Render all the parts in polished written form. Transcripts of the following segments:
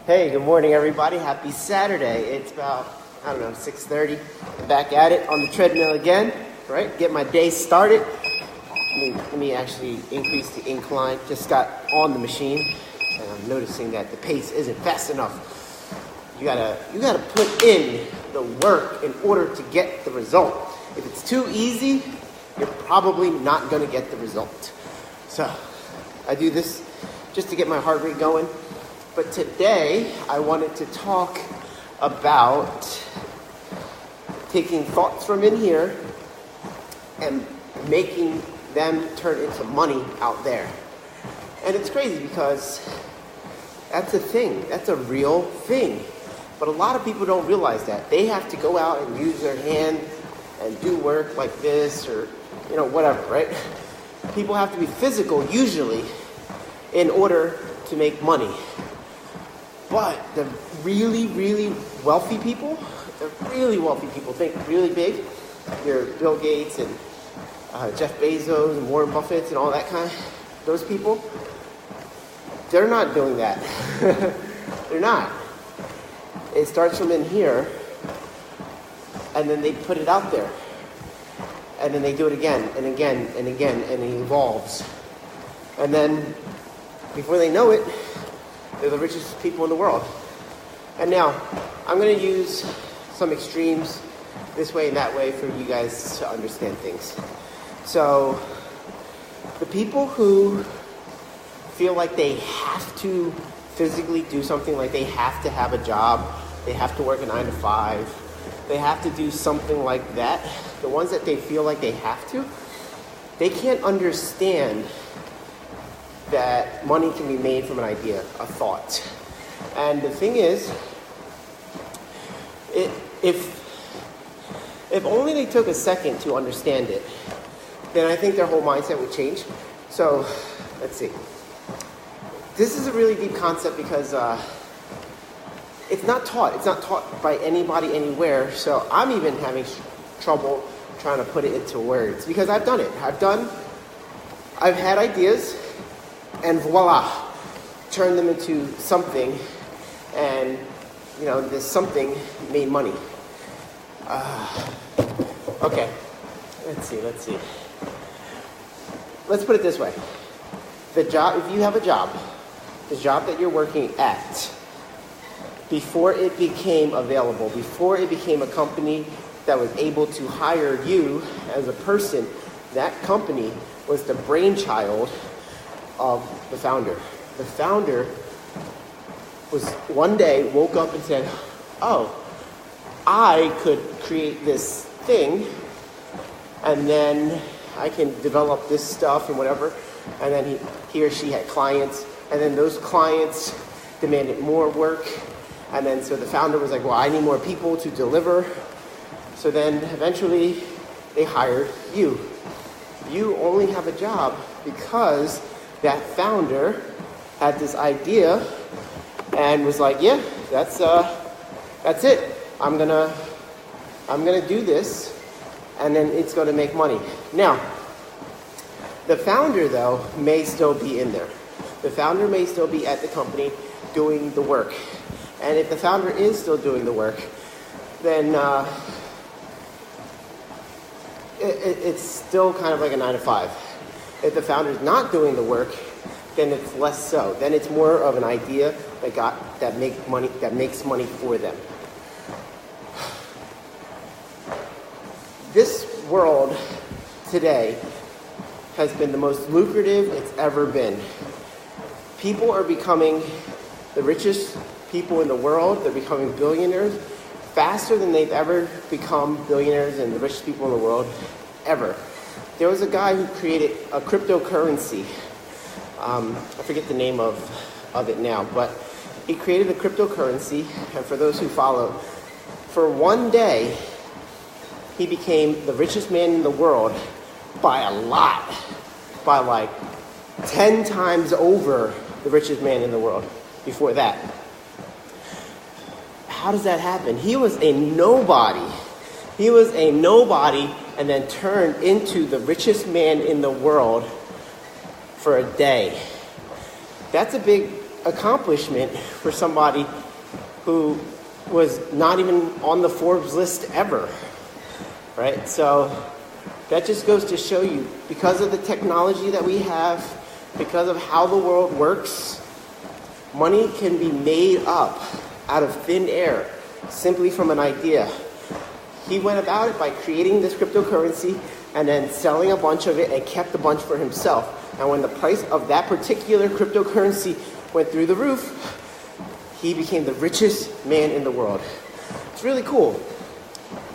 Hey, good morning, everybody. Happy Saturday. It's about, 6:30. Back at it on the treadmill again, right? Get my day started. Let me actually increase the incline. Just got on the machine, and I'm noticing that the pace isn't fast enough. You gotta put in the work in order to get the result. If it's too easy, you're probably not gonna get the result. So I do this just to get my heart rate going. But today, I wanted to talk about taking thoughts from in here and making them turn into money out there. And it's crazy because that's a thing. That's a real thing. But a lot of people don't realize that. They have to go out and use their hand and do work like this or, whatever, right? People have to be physical, usually, in order to make money. But the really, really wealthy people, think really big. Your Bill Gates and Jeff Bezos and Warren Buffett and all that kind of, those people, they're not doing that. They're not. It starts from in here, and then they put it out there. And then they do it again and again and again, and it evolves. And then, before they know it, they're the richest people in the world. And now, I'm going to use some extremes this way and that way for you guys to understand things. So, the people who feel like they have to physically do something, like they have to have a job, they have to work a 9 to 5, they have to do something like that, the ones that they feel like they have to, they can't understand that money can be made from an idea, a thought. And the thing is, if only they took a second to understand it, then I think their whole mindset would change. So, let's see. This is a really deep concept because it's not taught. It's not taught by anybody anywhere. So I'm even having trouble trying to put it into words because I've done it. I've had ideas, and voila, turn them into something, and this something made money. Okay, let's see. Let's put it this way. If you have a job, the job that you're working at, before it became available, before it became a company that was able to hire you as a person, that company was the brainchild of the founder. The founder was one day woke up and said, oh, I could create this thing, and then I can develop this stuff and whatever. And then he or she had clients, and then those clients demanded more work. And then so the founder was like, well, I need more people to deliver. So then eventually they hired you. You only have a job because that founder had this idea and was like, yeah, that's it. I'm gonna do this, and then it's gonna make money. Now, the founder though may still be in there. The founder may still be at the company doing the work. And if the founder is still doing the work, then it's still kind of like a 9 to 5. If the founder's not doing the work, then it's less so. Then it's more of an idea that makes money for them. This world today has been the most lucrative it's ever been. People are becoming the richest people in the world. They're becoming billionaires faster than they've ever become billionaires and the richest people in the world ever. There was a guy who created a cryptocurrency. I forget the name of it now, but he created a cryptocurrency, and for those who follow, for one day, he became the richest man in the world by a lot, by like 10 times over the richest man in the world before that. How does that happen? He was a nobody. And then turned into the richest man in the world for a day. That's a big accomplishment for somebody who was not even on the Forbes list ever, right? So that just goes to show you, because of the technology that we have, because of how the world works, money can be made up out of thin air simply from an idea. He went about it by creating this cryptocurrency and then selling a bunch of it and kept a bunch for himself. And when the price of that particular cryptocurrency went through the roof, he became the richest man in the world. It's really cool.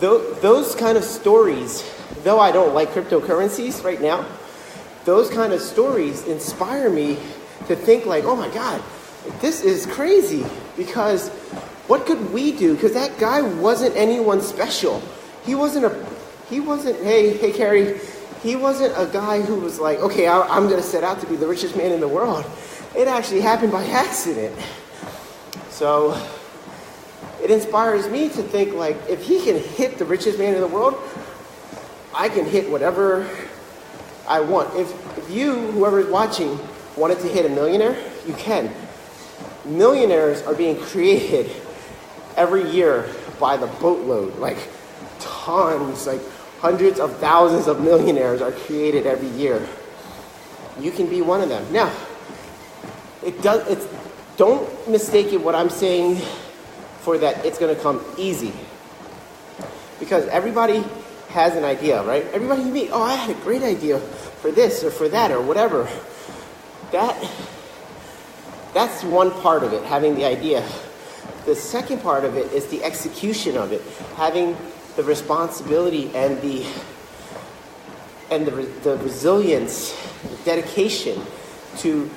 Those kind of stories, though I don't like cryptocurrencies right now, those kind of stories inspire me to think like, oh my God, this is crazy. Because what could we do? Because that guy wasn't anyone special. He wasn't, hey Carrie, he wasn't a guy who was like, okay, I'm going to set out to be the richest man in the world. It actually happened by accident. So it inspires me to think like, if he can hit the richest man in the world, I can hit whatever I want. If you, whoever's watching, wanted to hit a millionaire, you can. Millionaires are being created every year by the boatload, like tons, like hundreds of thousands of millionaires are created every year. You can be one of them. Now, don't mistake it what I'm saying for that it's going to come easy. Because everybody has an idea, right? Everybody you meet, oh, I had a great idea for this or for that or whatever. That's one part of it, having the idea. The second part of it is the execution of it, having the responsibility and the resilience, the dedication to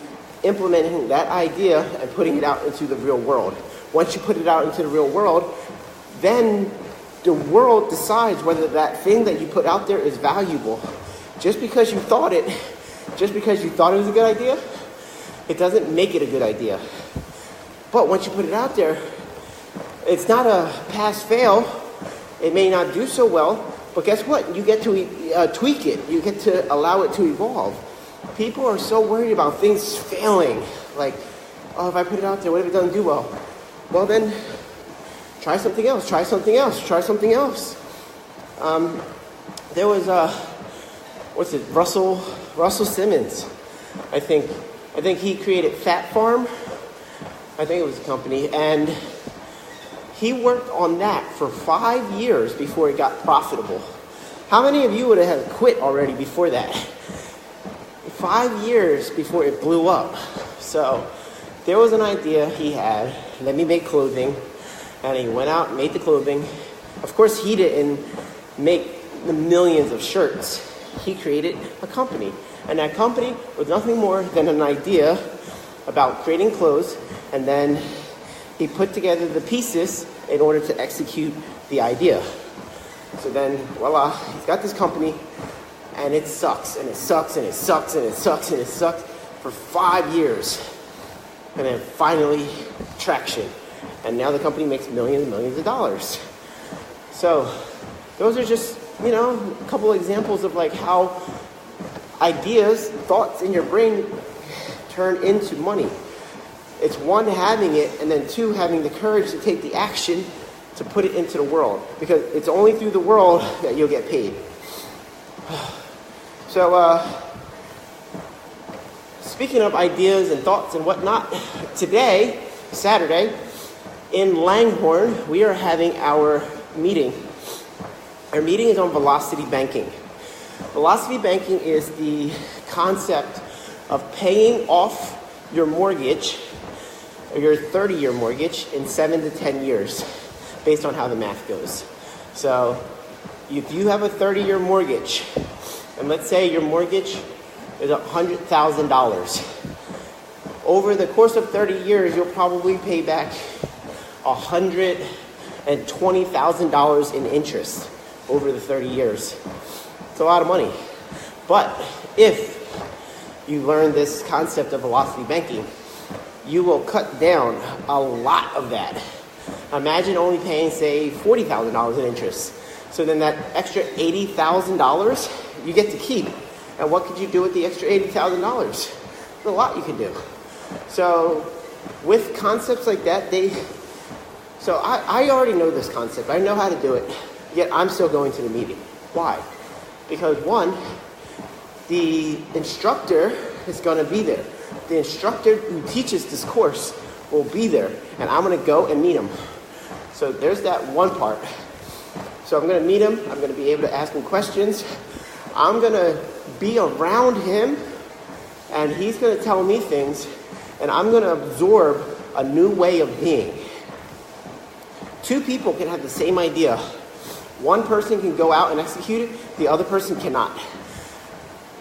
implementing that idea and putting it out into the real world. Once you put it out into the real world, then the world decides whether that thing that you put out there is valuable. Just because you thought it was a good idea, it doesn't make it a good idea. But once you put it out there, it's not a pass-fail. It may not do so well, but guess what? You get to tweak it. You get to allow it to evolve. People are so worried about things failing. Like, oh, if I put it out there, what if it doesn't do well? Well, then try something else. There was Russell Simmons. I think he created Fat Farm. I think it was a company, and he worked on that for 5 years before it got profitable. How many of you would have quit already before that? 5 years before it blew up. So there was an idea he had, let me make clothing, and he went out and made the clothing. Of course, he didn't make the millions of shirts. He created a company, and that company was nothing more than an idea about creating clothes, and then he put together the pieces in order to execute the idea. So then, voila, he's got this company, and it sucks, and it sucks, and it sucks, and it sucks, and it sucks for 5 years. And then finally, traction. And now the company makes millions and millions of dollars. So those are just, a couple examples of like how ideas, thoughts in your brain turn into money. It's one, having it, and then two, having the courage to take the action to put it into the world. Because it's only through the world that you'll get paid. So, speaking of ideas and thoughts and whatnot, today, Saturday, in Langhorne, we are having our meeting. Our meeting is on velocity banking. Velocity banking is the concept of paying off your mortgage, or your 30-year mortgage, in 7 to 10 years, based on how the math goes. So if you have a 30-year mortgage, and let's say your mortgage is $100,000, over the course of 30 years, you'll probably pay back $120,000 in interest over the 30 years. It's a lot of money. But if you learn this concept of velocity banking, you will cut down a lot of that. Imagine only paying, say, $40,000 in interest. So then that extra $80,000 you get to keep. And what could you do with the extra $80,000? There's a lot you can do. So with concepts like that, so I already know this concept. I know how to do it, yet I'm still going to the meeting. Why? Because one, the instructor is going to be there. The instructor who teaches this course will be there, and I'm going to go and meet him. So there's that one part. So I'm going to meet him. I'm going to be able to ask him questions. I'm going to be around him, and he's going to tell me things, and I'm going to absorb a new way of being. Two people can have the same idea. One person can go out and execute it. The other person cannot.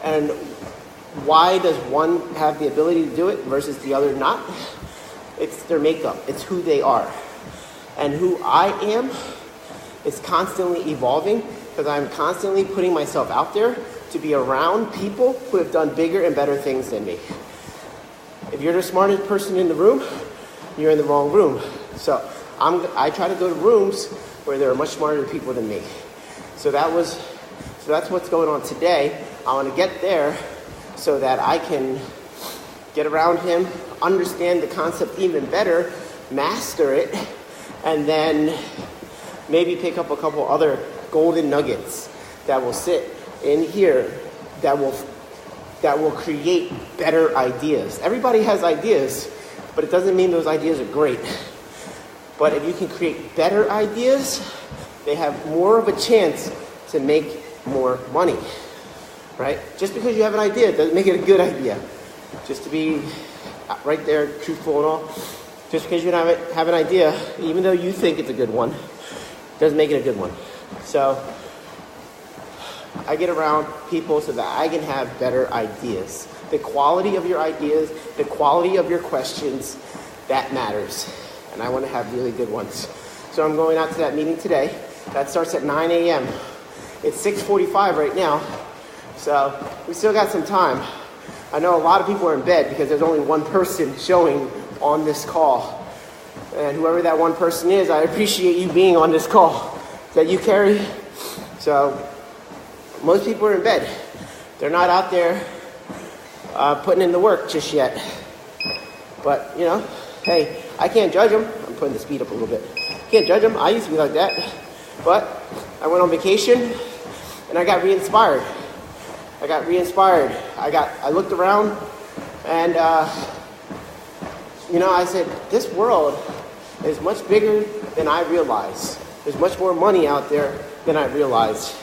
And why does one have the ability to do it versus the other not? It's their makeup. It's who they are. And who I am is constantly evolving because I'm constantly putting myself out there to be around people who have done bigger and better things than me. If you're the smartest person in the room, you're in the wrong room. So I try to go to rooms where there are much smarter people than me. So that's what's going on today. I want to get there so that I can get around him, understand the concept even better, master it, and then maybe pick up a couple other golden nuggets that will sit in here that will create better ideas. Everybody has ideas, but it doesn't mean those ideas are great. But if you can create better ideas, they have more of a chance to make more money, right? Just because you have an idea doesn't make it a good idea. Just to be right there, truthful and all, just because you have an idea, even though you think it's a good one, doesn't make it a good one. So I get around people so that I can have better ideas. The quality of your ideas, the quality of your questions, that matters. And I want to have really good ones. So I'm going out to that meeting today. That starts at 9 a.m. It's 6:45 right now. So we still got some time. I know a lot of people are in bed because there's only one person showing on this call. And whoever that one person is, I appreciate you being on this call. Is that you, Carrie? So most people are in bed. They're not out there putting in the work just yet. But, you know, hey, I can't judge them. I'm putting the speed up a little bit. Can't judge them. I used to be like that. But I went on vacation and I got re-inspired. I looked around and, I said, this world is much bigger than I realized. There's much more money out there than I realized.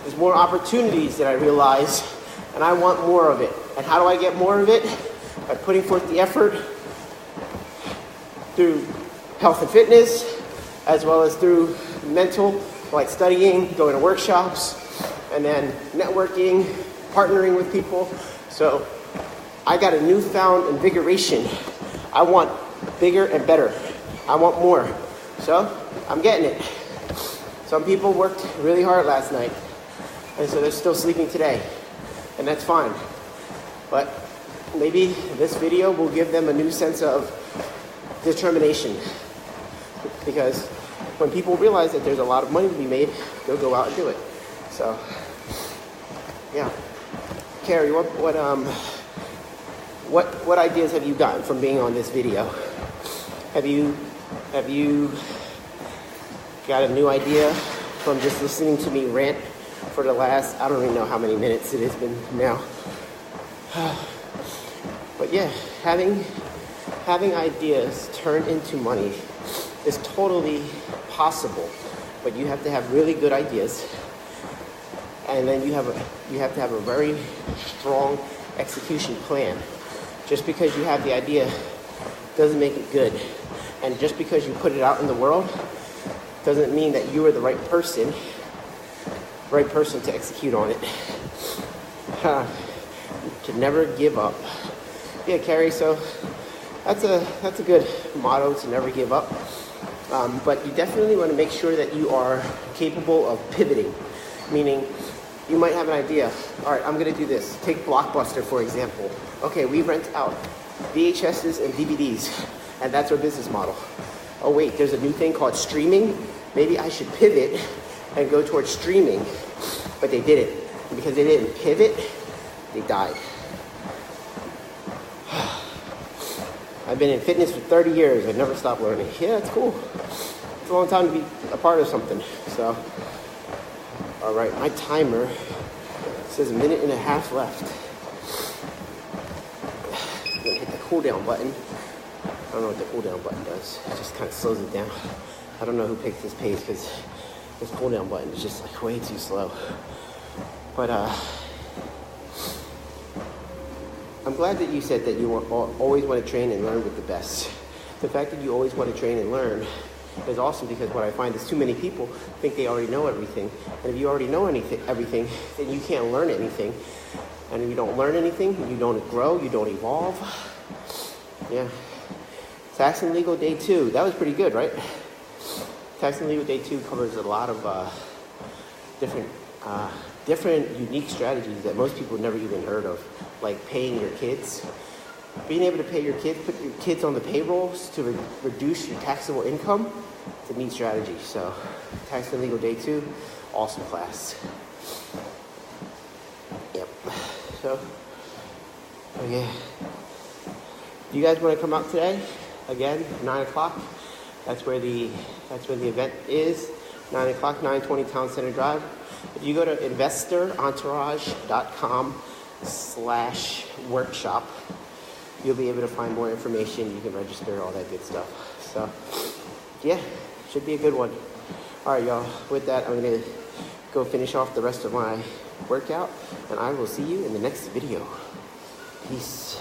There's more opportunities than I realized, and I want more of it. And how do I get more of it? By putting forth the effort through health and fitness, as well as through mental, like studying, going to workshops, and then networking, partnering with people. So I got a newfound invigoration. I want bigger and better. I want more. So I'm getting it. Some people worked really hard last night, and so they're still sleeping today, and that's fine. But maybe this video will give them a new sense of determination, because when people realize that there's a lot of money to be made, they'll go out and do it. So, yeah. Carrie, what ideas have you gotten from being on this video? Have you got a new idea from just listening to me rant for the last, I don't even know how many minutes it has been now. But yeah, having ideas turn into money is totally possible, but you have to have really good ideas, and then you have to have a very strong execution plan. Just because you have the idea doesn't make it good, and just because you put it out in the world doesn't mean that you are the right person to execute on it. To never give up. Yeah, Carrie, so that's a good motto, to never give up. But you definitely want to make sure that you are capable of pivoting, meaning you might have an idea. All right, I'm going to do this. Take Blockbuster, for example. Okay, we rent out VHSs and DVDs, and that's our business model. Oh wait, there's a new thing called streaming. Maybe I should pivot and go towards streaming. But they didn't. And because they didn't pivot, they died. I've been in fitness for 30 years. I never stopped learning. Yeah, it's cool. It's a long time to be a part of something. So, all right, my timer says 1.5 minutes left. I'm gonna hit the cool down button. I don't know what the cool down button does. It just kind of slows it down. I don't know who picked this pace because this cool down button is just like way too slow. But I'm glad that you said that you always want to train and learn with the best. The fact that you always want to train and learn is awesome, because what I find is too many people think they already know everything. And if you already know everything, then you can't learn anything. And if you don't learn anything, you don't grow, you don't evolve. Yeah. Tax and Legal Day 2. That was pretty good, right? Tax and Legal Day 2 covers a lot of different unique strategies that most people never even heard of, like paying your kids. Being able to pay your kids, put your kids on the payrolls to reduce your taxable income, it's a neat strategy. So, Tax and Legal Day 2, awesome class. Yep. So, okay. Do you guys want to come out today? Again, 9 o'clock. That's when the event is. 9 o'clock, 920 Town Center Drive. If you go to investorentourage.com/workshop, you'll be able to find more information. You can register, all that good stuff. So, yeah, should be a good one. All right, y'all. With that, I'm going to go finish off the rest of my workout, and I will see you in the next video. Peace.